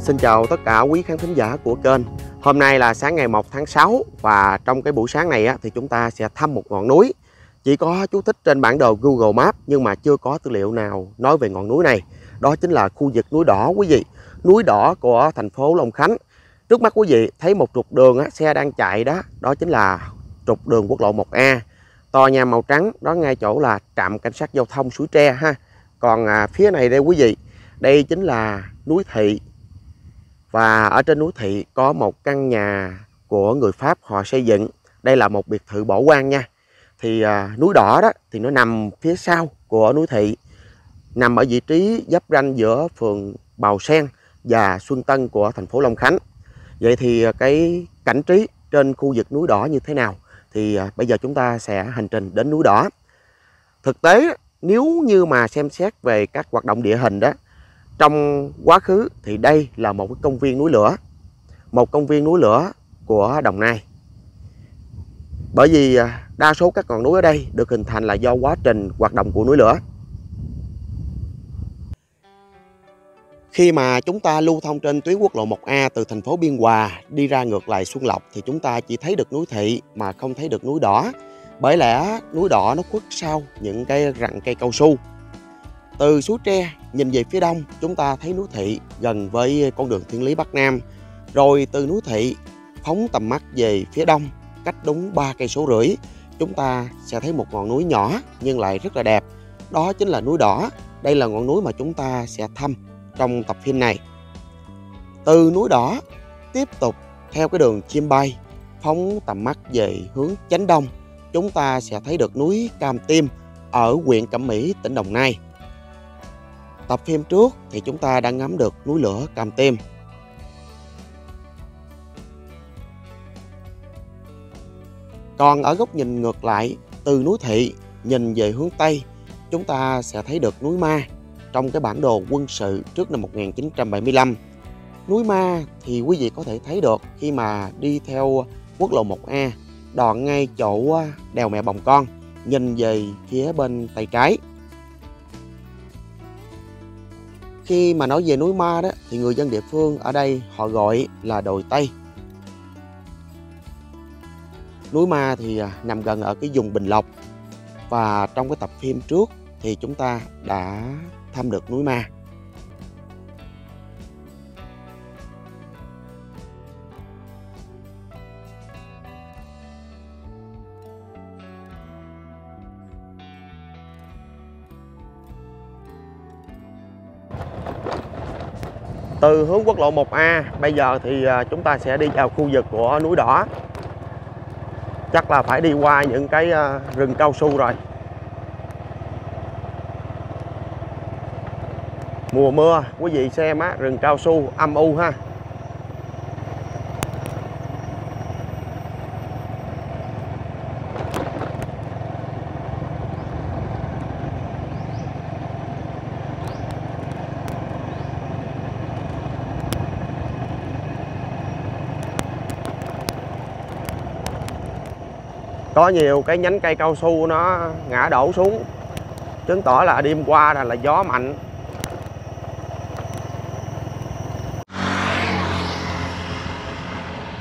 Xin chào tất cả quý khán thính giả của kênh. Hôm nay là sáng ngày 1 tháng 6 và trong cái buổi sáng này thì chúng ta sẽ thăm một ngọn núi. Chỉ có chú thích trên bản đồ Google Maps nhưng mà chưa có tư liệu nào nói về ngọn núi này. Đó chính là khu vực núi đỏ quý vị. Núi đỏ của thành phố Long Khánh. Trước mắt quý vị thấy một trục đường xe đang chạy đó. Đó chính là trục đường quốc lộ 1A. Tòa nhà màu trắng đó ngay chỗ là trạm cảnh sát giao thông Suối Tre ha. Còn phía này đây quý vị, đây chính là núi Thị. Và ở trên núi Thị có một căn nhà của người Pháp họ xây dựng. Đây là một biệt thự bỏ hoang nha. Thì núi đỏ đó thì nó nằm phía sau của núi Thị, nằm ở vị trí giáp ranh giữa phường Bào Sen và Xuân Tân của thành phố Long Khánh. Vậy thì cái cảnh trí trên khu vực núi đỏ như thế nào? Thì bây giờ chúng ta sẽ hành trình đến núi đỏ. Thực tế nếu như mà xem xét về các hoạt động địa hình đó, trong quá khứ thì đây là một cái công viên núi lửa. Một công viên núi lửa của Đồng Nai. Bởi vì đa số các ngọn núi ở đây được hình thành là do quá trình hoạt động của núi lửa. Khi mà chúng ta lưu thông trên tuyến quốc lộ 1A từ thành phố Biên Hòa đi ra ngược lại Xuân Lộc thì chúng ta chỉ thấy được núi Thị mà không thấy được núi đỏ. Bởi lẽ núi đỏ nó khuất sau những cái rặng cây cao su. Từ Suối Tre nhìn về phía đông chúng ta thấy núi Thị gần với con đường Thiên Lý Bắc Nam. Rồi từ núi Thị phóng tầm mắt về phía đông cách đúng 3,5 cây số chúng ta sẽ thấy một ngọn núi nhỏ nhưng lại rất là đẹp. Đó chính là núi đỏ. Đây là ngọn núi mà chúng ta sẽ thăm trong tập phim này. Từ núi đỏ tiếp tục theo cái đường chim bay phóng tầm mắt về hướng chánh đông, chúng ta sẽ thấy được núi Cam Tim ở huyện Cẩm Mỹ, tỉnh Đồng Nai. Tập phim trước thì chúng ta đã ngắm được núi lửa Cam Tim. Còn ở góc nhìn ngược lại, từ núi Thị nhìn về hướng Tây, chúng ta sẽ thấy được núi Ma trong cái bản đồ quân sự trước năm 1975. Núi Ma thì quý vị có thể thấy được khi mà đi theo quốc lộ 1A, đoạn ngay chỗ đèo Mẹ Bồng Con, nhìn về phía bên tay trái. Khi mà nói về núi Ma đó thì người dân địa phương ở đây họ gọi là đồi Tây. Núi Ma thì nằm gần ở cái vùng Bình Lộc. Và trong cái tập phim trước thì chúng ta đã thăm được núi Ma. Từ hướng quốc lộ 1A bây giờ thì chúng ta sẽ đi vào khu vực của núi đỏ. Chắc là phải đi qua những cái rừng cao su rồi. Mùa mưa quý vị xem rừng cao su âm u ha. Có nhiều cái nhánh cây cao su nó ngã đổ xuống, chứng tỏ là đêm qua là gió mạnh.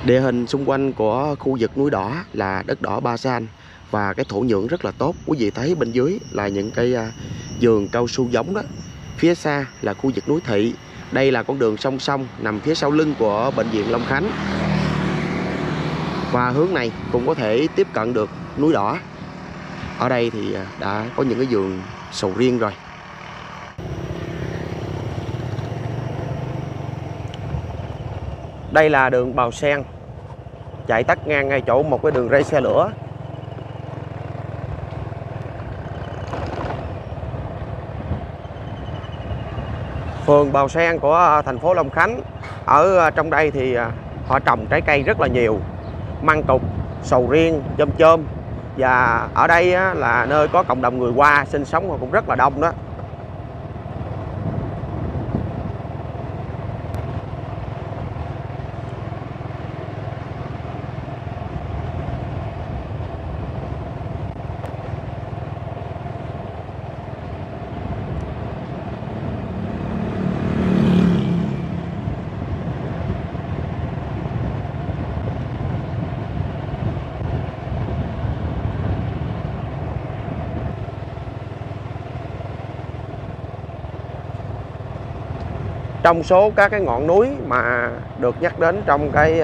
Địa hình xung quanh của khu vực núi đỏ là đất đỏ ba san và cái thổ nhưỡng rất là tốt. Quý vị thấy bên dưới là những cái vườn cao su giống đó. Phía xa là khu vực núi Thị. Đây là con đường song song nằm phía sau lưng của bệnh viện Long Khánh. Và hướng này cũng có thể tiếp cận được núi đỏ. Ở đây thì đã có những cái vườn sầu riêng rồi. Đây là đường Bào Sen, chạy tắt ngang ngay chỗ một cái đường ray xe lửa. Phường Bào Sen của thành phố Long Khánh. Ở trong đây thì họ trồng trái cây rất là nhiều, măng cụt, sầu riêng, chôm chôm. Và ở đây là nơi có cộng đồng người Hoa sinh sống cũng rất là đông đó. Trong số các cái ngọn núi mà được nhắc đến trong cái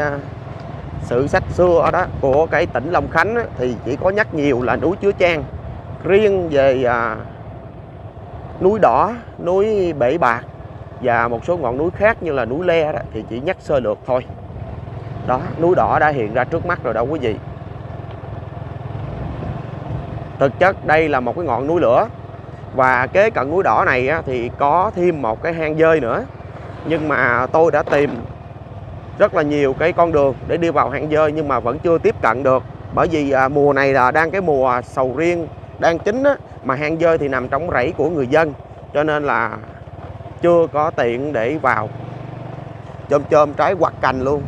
sử sách xưa đó của cái tỉnh Long Khánh á, thì chỉ có nhắc nhiều là núi Chứa Chan. Riêng về núi Đỏ, núi Bể Bạc và một số ngọn núi khác như là núi Le đó thì chỉ nhắc sơ lược thôi. Đó, núi Đỏ đã hiện ra trước mắt rồi đó quý vị. Thực chất đây là một cái ngọn núi lửa. Và kế cận núi Đỏ này á, thì có thêm một cái hang dơi nữa. Nhưng mà tôi đã tìm rất là nhiều cái con đường để đi vào hang dơi nhưng mà vẫn chưa tiếp cận được. Bởi vì mùa này là đang cái mùa sầu riêng đang chín á, mà hang dơi thì nằm trong rẫy của người dân, cho nên là chưa có tiện để vào. Chôm trái quặt cành luôn.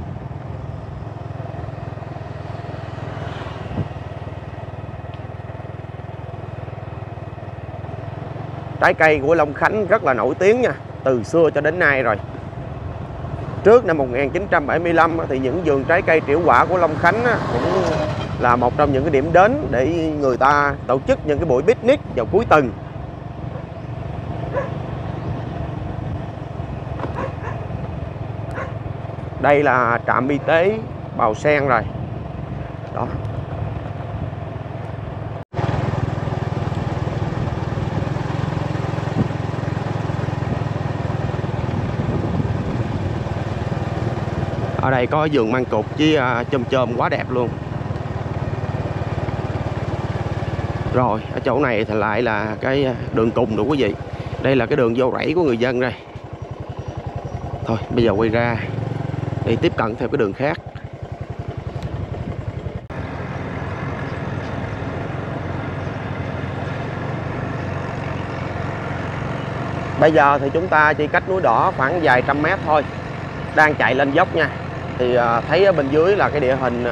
Trái cây của Long Khánh rất là nổi tiếng nha, từ xưa cho đến nay rồi. Trước năm 1975 thì những vườn trái cây trĩu quả của Long Khánh cũng là một trong những cái điểm đến để người ta tổ chức những cái buổi picnic vào cuối tuần. Đây là trạm y tế Bào Sen rồi. Đó. Ở đây có vườn măng cụt với chôm quá đẹp luôn. Rồi, ở chỗ này thì lại là cái đường cùng rồi quý vị. Đây là cái đường vô rẫy của người dân đây. Thôi, bây giờ quay ra để tiếp cận theo cái đường khác. Bây giờ thì chúng ta chỉ cách núi Đỏ khoảng vài trăm mét thôi. Đang chạy lên dốc nha. Thì thấy ở bên dưới là cái địa hình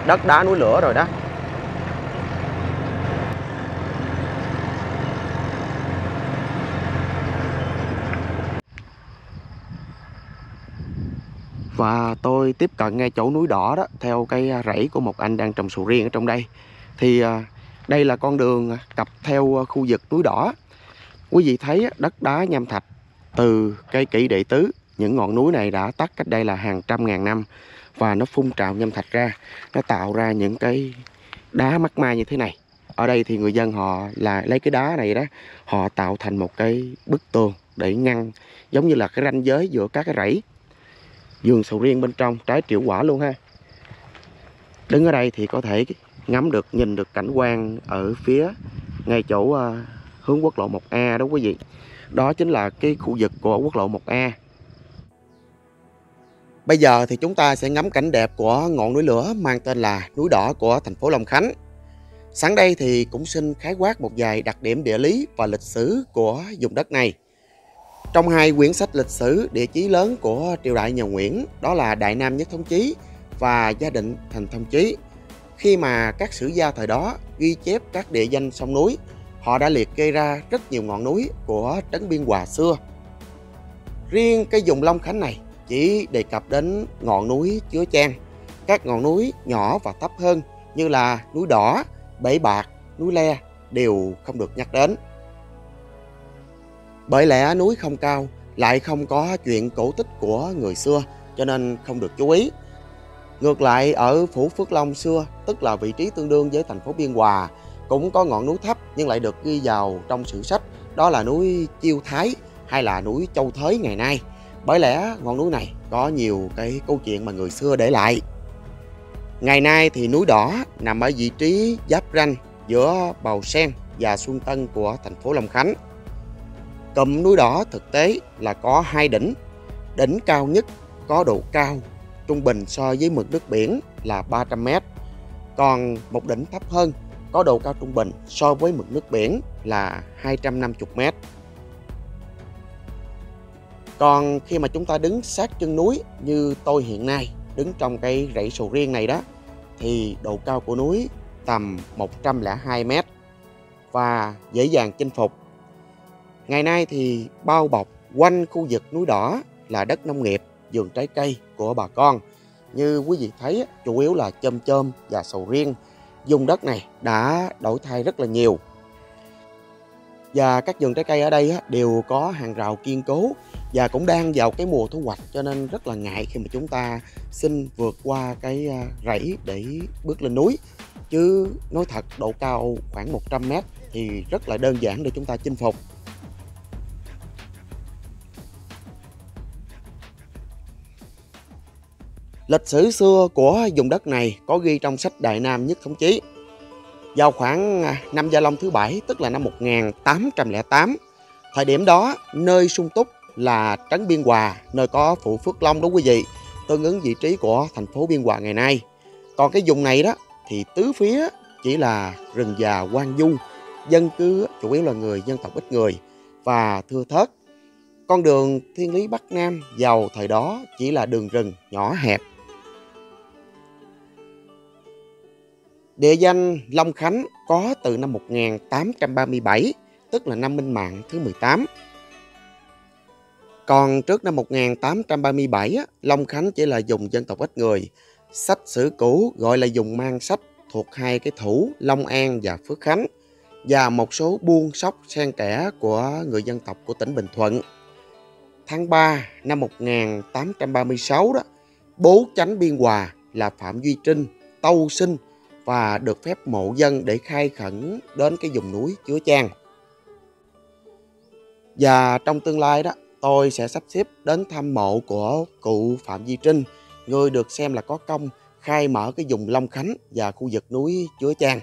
đất đá núi lửa rồi đó. Và tôi tiếp cận ngay chỗ núi Đỏ đó theo cái rẫy của một anh đang trồng sầu riêng ở trong đây. Thì đây là con đường cặp theo khu vực núi Đỏ. Quý vị thấy đất đá nham thạch từ cây kỷ đệ tứ. Những ngọn núi này đã tắt cách đây là hàng trăm ngàn năm. Và nó phun trào nham thạch ra. Nó tạo ra những cái đá mắc mai như thế này. Ở đây thì người dân họ là lấy cái đá này đó, họ tạo thành một cái bức tường để ngăn, giống như là cái ranh giới giữa các cái rẫy. Vườn sầu riêng bên trong, trái trĩu quả luôn ha. Đứng ở đây thì có thể ngắm được, nhìn được cảnh quan ở phía ngay chỗ hướng quốc lộ 1A đó quý vị. Đó chính là cái khu vực của quốc lộ 1A. Bây giờ thì chúng ta sẽ ngắm cảnh đẹp của ngọn núi lửa mang tên là núi Đỏ của thành phố Long Khánh. Sẵn đây thì cũng xin khái quát một vài đặc điểm địa lý và lịch sử của vùng đất này. Trong hai quyển sách lịch sử địa chí lớn của triều đại nhà Nguyễn, đó là Đại Nam Nhất Thống Chí và Gia Định Thành Thông Chí, khi mà các sử gia thời đó ghi chép các địa danh sông núi, họ đã liệt kê ra rất nhiều ngọn núi của trấn Biên Hòa xưa. Riêng cái vùng Long Khánh này chỉ đề cập đến ngọn núi Chứa Chan. Các ngọn núi nhỏ và thấp hơn như là núi Đỏ, Bể Bạc, núi Le đều không được nhắc đến. Bởi lẽ núi không cao, lại không có chuyện cổ tích của người xưa, cho nên không được chú ý. Ngược lại ở Phủ Phước Long xưa, tức là vị trí tương đương với thành phố Biên Hòa, cũng có ngọn núi thấp nhưng lại được ghi vào trong sử sách, đó là núi Chiêu Thái hay là núi Châu Thới ngày nay. Bởi lẽ ngọn núi này có nhiều cái câu chuyện mà người xưa để lại. Ngày nay thì núi Đỏ nằm ở vị trí giáp ranh giữa Bào Sen và Xuân Tân của thành phố Long Khánh. Cụm núi Đỏ thực tế là có hai đỉnh. Đỉnh cao nhất có độ cao trung bình so với mực nước biển là 300 m. Còn một đỉnh thấp hơn có độ cao trung bình so với mực nước biển là 250 m. Còn khi mà chúng ta đứng sát chân núi như tôi hiện nay, đứng trong cái rẫy sầu riêng này đó, thì độ cao của núi tầm 102 m và dễ dàng chinh phục. Ngày nay thì bao bọc quanh khu vực núi Đỏ là đất nông nghiệp, vườn trái cây của bà con. Như quý vị thấy, chủ yếu là chôm và sầu riêng. Vùng đất này đã đổi thay rất là nhiều. Và các vườn trái cây ở đây đều có hàng rào kiên cố Và cũng đang vào cái mùa thu hoạch cho nên rất là ngại khi mà chúng ta xin vượt qua cái rẫy để bước lên núi. Chứ nói thật, độ cao khoảng 100 m thì rất là đơn giản để chúng ta chinh phục. Lịch sử xưa của vùng đất này có ghi trong sách Đại Nam Nhất Thống Chí. Vào khoảng năm Gia Long thứ 7, tức là năm 1808, thời điểm đó nơi sung túc là trấn Biên Hòa, nơi có phủ Phước Long đó quý vị, tương ứng vị trí của thành phố Biên Hòa ngày nay. Còn cái vùng này đó thì tứ phía chỉ là rừng già hoang vu, dân cư chủ yếu là người dân tộc ít người và thưa thớt. Con đường thiên lý Bắc Nam vào thời đó chỉ là đường rừng nhỏ hẹp. Địa danh Long Khánh có từ năm 1837, tức là năm Minh Mạng thứ 18. Còn trước năm 1837, Long Khánh chỉ là vùng dân tộc ít người. Sách sử cũ gọi là vùng mang sách thuộc hai cái thủ Long An và Phước Khánh, và một số buôn sóc xen kẽ của người dân tộc của tỉnh Bình Thuận. Tháng 3 năm 1836 đó, bố chánh Biên Hòa là Phạm Duy Trinh tâu sinh và được phép mộ dân để khai khẩn đến cái vùng núi Chứa Chan. Và trong tương lai đó, tôi sẽ sắp xếp đến thăm mộ của cụ Phạm Duy Trinh, người được xem là có công khai mở cái vùng Long Khánh và khu vực núi Chứa Chan.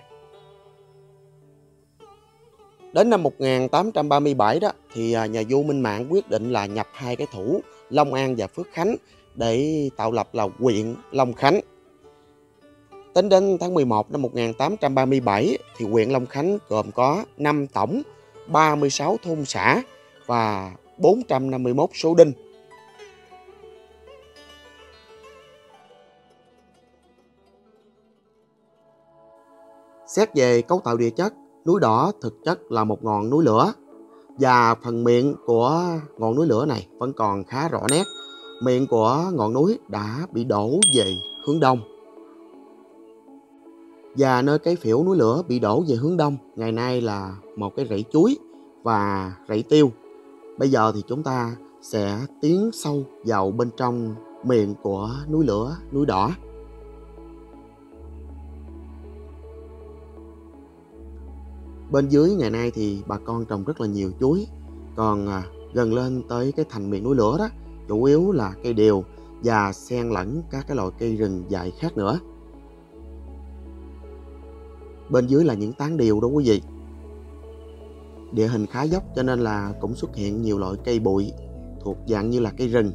Đến năm 1837 đó thì nhà vua Minh Mạng quyết định là nhập hai cái thủ Long An và Phước Khánh để tạo lập là huyện Long Khánh. Tính đến tháng 11 năm 1837 thì huyện Long Khánh gồm có 5 tổng, 36 thôn xã và 451 số đinh. Xét về cấu tạo địa chất, núi Đỏ thực chất là một ngọn núi lửa, và phần miệng của ngọn núi lửa này vẫn còn khá rõ nét. Miệng của ngọn núi đã bị đổ về hướng đông. Và nơi cái phễu núi lửa bị đổ về hướng đông ngày nay là một cái rẫy chuối và rẫy tiêu. Bây giờ thì chúng ta sẽ tiến sâu vào bên trong miệng của núi lửa núi Đỏ. Bên dưới ngày nay thì bà con trồng rất là nhiều chuối. Còn gần lên tới cái thành miệng núi lửa đó, chủ yếu là cây điều và xen lẫn các cái loại cây rừng dại khác nữa. Bên dưới là những tán điều đó quý vị. Địa hình khá dốc cho nên là cũng xuất hiện nhiều loại cây bụi thuộc dạng như là cây rừng.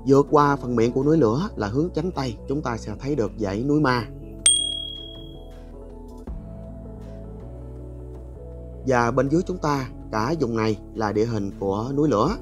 Vượt qua phần miệng của núi lửa là hướng chánh Tây, chúng ta sẽ thấy được dãy núi Ma. Và bên dưới chúng ta, cả vùng này là địa hình của núi lửa.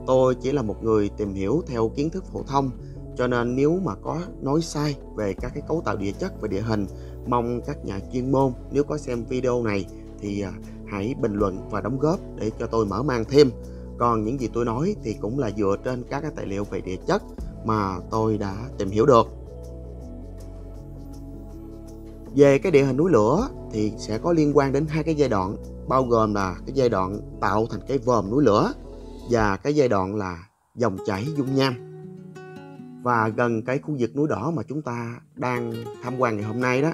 Tôi chỉ là một người tìm hiểu theo kiến thức phổ thông, cho nên nếu mà có nói sai về các cái cấu tạo địa chất và địa hình, mong các nhà chuyên môn nếu có xem video này thì hãy bình luận và đóng góp để cho tôi mở mang thêm. Còn những gì tôi nói thì cũng là dựa trên các cái tài liệu về địa chất mà tôi đã tìm hiểu được. Về cái địa hình núi lửa thì sẽ có liên quan đến hai cái giai đoạn, bao gồm là cái giai đoạn tạo thành cái vòm núi lửa và cái giai đoạn là dòng chảy dung nham. Và gần cái khu vực núi Đỏ mà chúng ta đang tham quan ngày hôm nay đó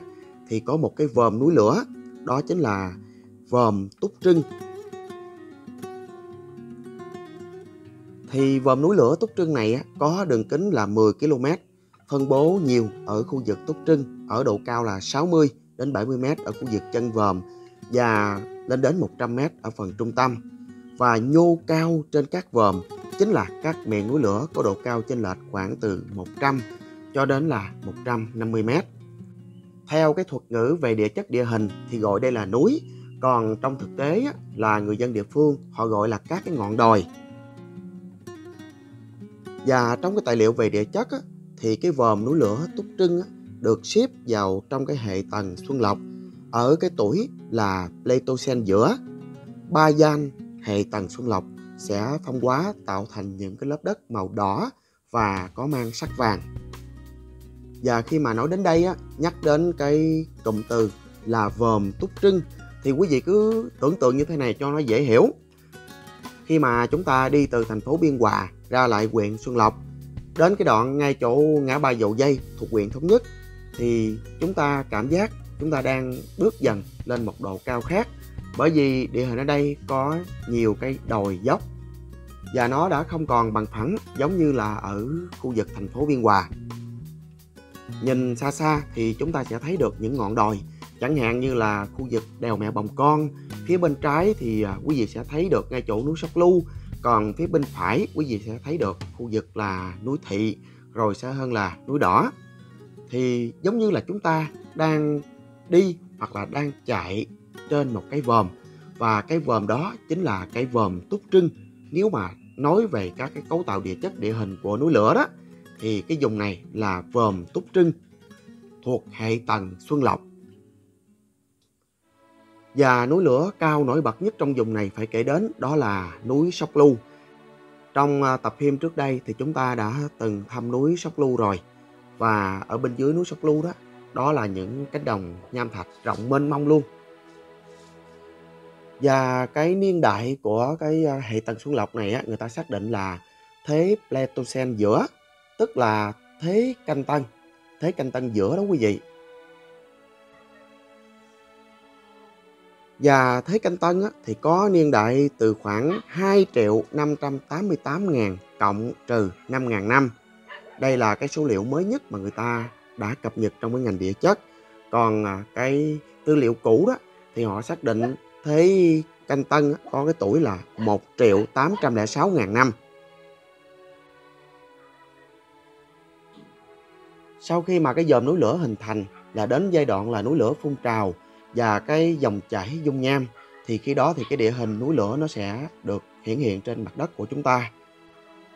thì có một cái vòm núi lửa, đó chính là vòm Túc Trưng. Thì vòm núi lửa Túc Trưng này có đường kính là 10 km, phân bố nhiều ở khu vực Túc Trưng ở độ cao là 60 đến 70 m ở khu vực chân vòm và lên đến 100 m ở phần trung tâm. Và nhô cao trên các vòm chính là các miệng núi lửa có độ cao chênh lệch khoảng từ 100 cho đến là 150 m. Theo cái thuật ngữ về địa chất địa hình thì gọi đây là núi, còn trong thực tế là người dân địa phương họ gọi là các cái ngọn đồi. Và trong cái tài liệu về địa chất thì cái vòm núi lửa Túc Trưng được xếp vào trong cái hệ tầng Xuân Lộc ở cái tuổi là Pleistocene giữa. Ba gian hệ tầng Xuân Lộc sẽ phong hóa tạo thành những cái lớp đất màu đỏ và có mang sắc vàng. Và khi mà nói đến đây nhắc đến cái cụm từ là vòm Túc Trưng thì quý vị cứ tưởng tượng như thế này cho nó dễ hiểu. Khi mà chúng ta đi từ thành phố Biên Hòa ra lại huyện Xuân Lộc, đến cái đoạn ngay chỗ ngã ba Dầu Dây thuộc huyện Thống Nhất, thì chúng ta cảm giác chúng ta đang bước dần lên một độ cao khác. Bởi vì địa hình ở đây có nhiều cái đồi dốc và nó đã không còn bằng phẳng giống như là ở khu vực thành phố Biên Hòa. Nhìn xa xa thì chúng ta sẽ thấy được những ngọn đồi, chẳng hạn như là khu vực đèo Mẹ Bồng Con. Phía bên trái thì quý vị sẽ thấy được ngay chỗ núi Sóc Lu, còn phía bên phải quý vị sẽ thấy được khu vực là núi Thị, rồi xa hơn là núi Đỏ. Thì giống như là chúng ta đang đi hoặc là đang chạy trên một cái vòm, và cái vòm đó chính là cái vòm Túc Trưng. Nếu mà nói về các cái cấu tạo địa chất địa hình của núi lửa đó, thì cái vùng này là vòm Túc Trưng thuộc hệ tầng Xuân Lộc. Và núi lửa cao nổi bật nhất trong vùng này phải kể đến đó là núi Sóc Lu. Trong tập phim trước đây thì chúng ta đã từng thăm núi Sóc Lu rồi. Và ở bên dưới núi Sóc Lu đó, đó là những cánh đồng nham thạch rộng mênh mông luôn. Và cái niên đại của cái hệ tầng Xuân Lộc này á, người ta xác định là thế Pleistocene giữa, tức là thế canh tân giữa đó quý vị. Và thế canh tân á, thì có niên đại từ khoảng 2.588.000 cộng trừ 5.000 năm. Đây là cái số liệu mới nhất mà người ta đã cập nhật trong cái ngành địa chất. Còn cái tư liệu cũ đó thì họ xác định thế canh tân có cái tuổi là 1.806.000 năm. Sau khi mà cái dòm núi lửa hình thành là đến giai đoạn là núi lửa phun trào và cái dòng chảy dung nham, thì khi đó thì cái địa hình núi lửa nó sẽ được hiển hiện trên mặt đất của chúng ta.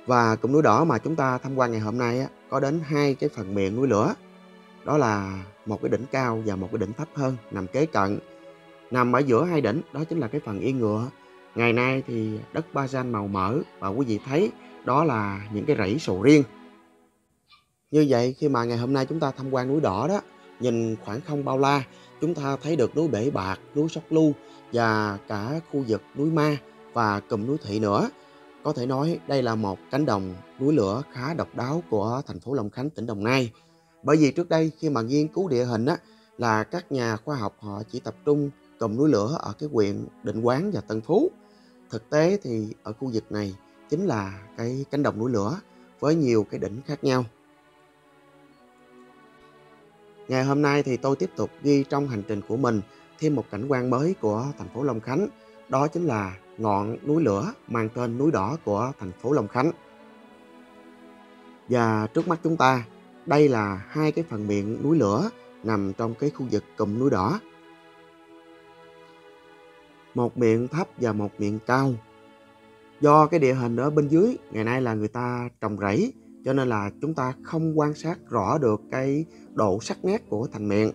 Và cụm núi đỏ mà chúng ta tham quan ngày hôm nay á, có đến hai cái phần miệng núi lửa. Đó là một cái đỉnh cao và một cái đỉnh thấp hơn nằm kế cận. Nằm ở giữa hai đỉnh đó chính là cái phần yên ngựa. Ngày nay thì đất ba gian màu mỡ, và quý vị thấy đó là những cái rẫy sầu riêng. Như vậy khi mà ngày hôm nay chúng ta tham quan núi đỏ đó, nhìn khoảng không bao la, chúng ta thấy được núi Bể Bạc, núi Sóc Lu và cả khu vực núi Ma và cụm núi Thị nữa. Có thể nói đây là một cánh đồng núi lửa khá độc đáo của thành phố Long Khánh, tỉnh Đồng Nai. Bởi vì trước đây khi mà nghiên cứu địa hình á, là các nhà khoa học họ chỉ tập trung cụm núi lửa ở cái huyện Định Quán và Tân Phú. Thực tế thì ở khu vực này chính là cái cánh đồng núi lửa với nhiều cái đỉnh khác nhau. Ngày hôm nay thì tôi tiếp tục ghi trong hành trình của mình thêm một cảnh quan mới của thành phố Long Khánh. Đó chính là ngọn núi lửa mang tên núi đỏ của thành phố Long Khánh. Và trước mắt chúng ta, đây là hai cái phần miệng núi lửa nằm trong cái khu vực cụm núi đỏ. Một miệng thấp và một miệng cao. Do cái địa hình ở bên dưới ngày nay là người ta trồng rẫy, cho nên là chúng ta không quan sát rõ được cái độ sắc nét của thành miệng.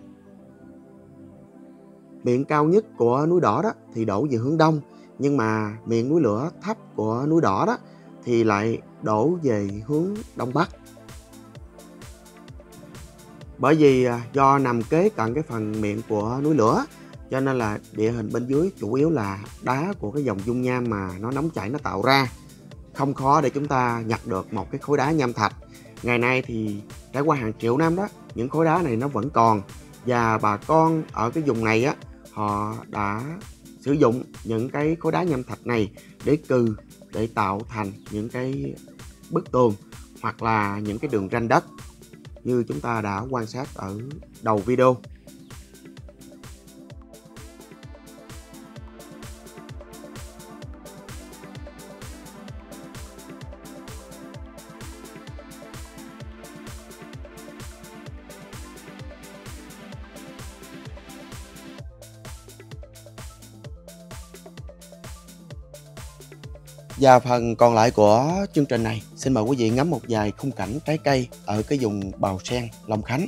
Miệng cao nhất của núi đỏ đó thì đổ về hướng đông, nhưng mà miệng núi lửa thấp của núi đỏ đó thì lại đổ về hướng đông bắc. Bởi vì do nằm kế cận cái phần miệng của núi lửa, cho nên là địa hình bên dưới chủ yếu là đá của cái dòng dung nham mà nó nóng chảy nó tạo ra. Không khó để chúng ta nhặt được một cái khối đá nham thạch. Ngày nay thì trải qua hàng triệu năm đó, những khối đá này nó vẫn còn. Và bà con ở cái vùng này á, họ đã sử dụng những cái khối đá nham thạch này để để tạo thành những cái bức tường hoặc là những cái đường ranh đất như chúng ta đã quan sát ở đầu video. Và phần còn lại của chương trình này, xin mời quý vị ngắm một vài khung cảnh trái cây ở cái vùng Bào Sen, Long Khánh.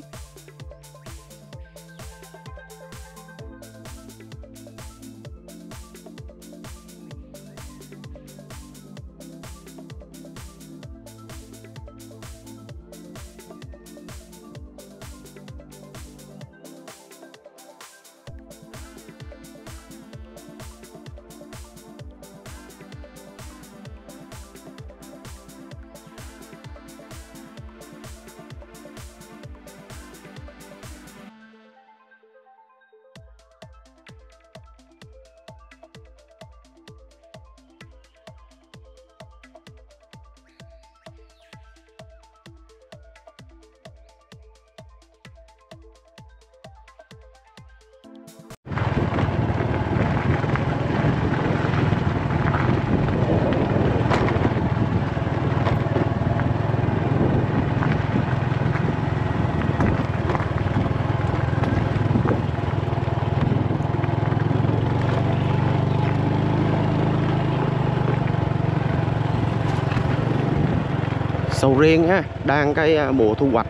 Sầu riêng ha, đang cái mùa thu hoạch,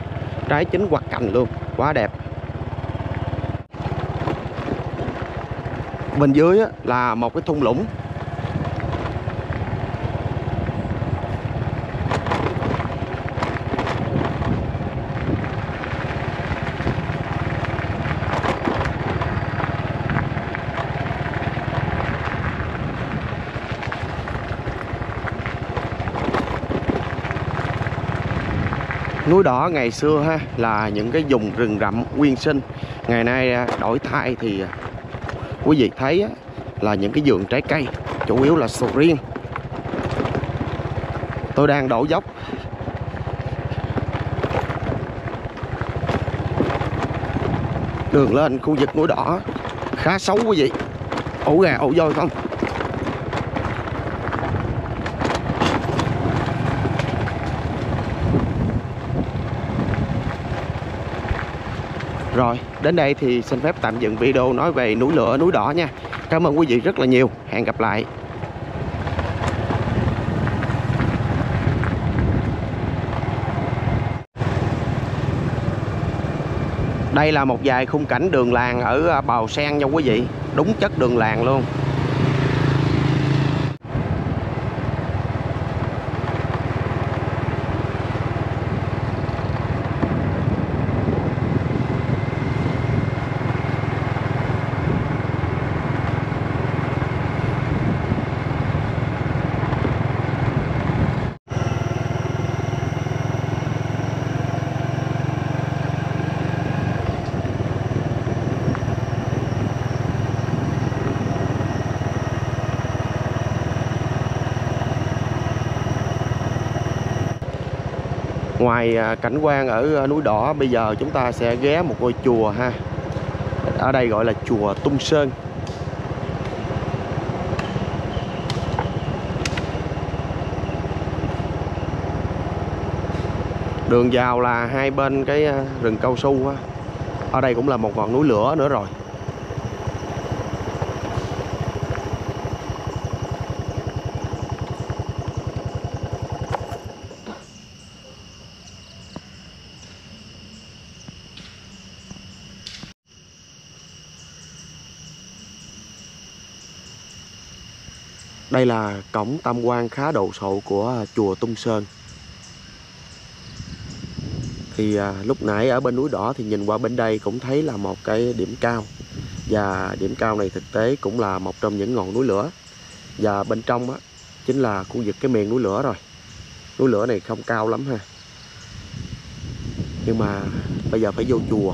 trái chín quặt cành luôn, quá đẹp. Bên dưới là một cái thung lũng. Núi Đỏ ngày xưa ha là những cái vùng rừng rậm nguyên sinh. Ngày nay đổi thay thì quý vị thấy là những cái vườn trái cây, chủ yếu là sầu riêng. Tôi đang đổ dốc. Đường lên khu vực Núi Đỏ khá xấu quý vị. Ổ gà ổ voi không. Rồi, đến đây thì xin phép tạm dừng video nói về núi lửa Núi Đỏ nha. Cảm ơn quý vị rất là nhiều. Hẹn gặp lại. Đây là một vài khung cảnh đường làng ở Bào Sen nha quý vị. Đúng chất đường làng luôn. Ngoài cảnh quan ở Núi Đỏ, bây giờ chúng ta sẽ ghé một ngôi chùa ha. Ở đây gọi là chùa Tung Sơn. Đường vào là hai bên cái rừng cao su á. Ở đây cũng là một ngọn núi lửa nữa rồi. Đây là cổng tam quan khá đồ sộ của chùa Tung Sơn. Thì lúc nãy ở bên Núi Đỏ thì nhìn qua bên đây cũng thấy là một cái điểm cao. Và điểm cao này thực tế cũng là một trong những ngọn núi lửa. Và bên trong chính là khu vực cái miền núi lửa rồi. Núi lửa này không cao lắm ha. Nhưng mà bây giờ phải vô chùa.